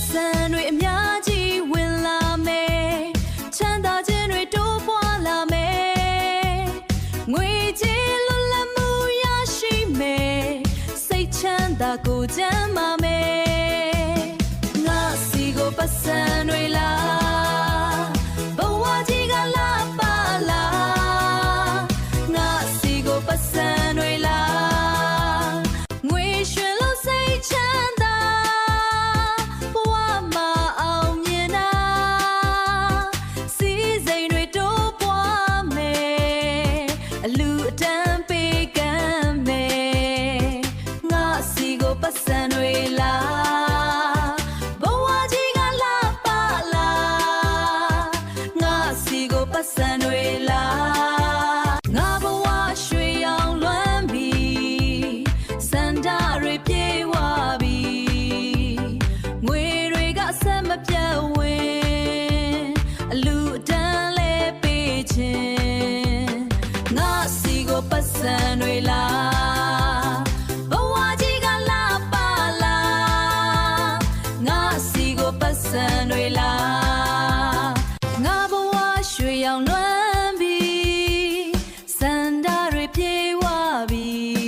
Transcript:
စံတွေအများကြီးဝင်လာမယ်ချမ်းသာခြင်းတွေတိုးပွားလာမယ်ငွေကြေးလွတ်လပ်မှုရရှိမယ်စိတ်ချမ်းသာကိုယ်ကျန်းမာမယ်ငါစီကိုပတ်စံတွေလာဘဝကြီးကလာပါလာငါစီကိုပတ်စံတွေလာငွေရွှင်လို့စိတ်ချမ်းသာဘဝမှာအောင်မြင်တာစီးစိမ်တွေတိုးပွားမယ်အလူအတန်းပေးကမ်းမယ်ငါစီကိုပတ်စံတွေလာဘဝကြီးကလာပါလာငါစီကိုပတ်စံတွေလာငါဘဝရွှေရောင်လွမ်းပြီစန္ဒတွေပြေဝပြီငွေတွေကဆက်မပြတ်ဝင်အလူအတန်းလဲပေးခြင်းငါစီကိုပတ်စံတွေလာဘဝကြီးကလာပါလာငါစီကိုပတ်စံတွေလာငါဘဝရွှေရောင်လွမ်း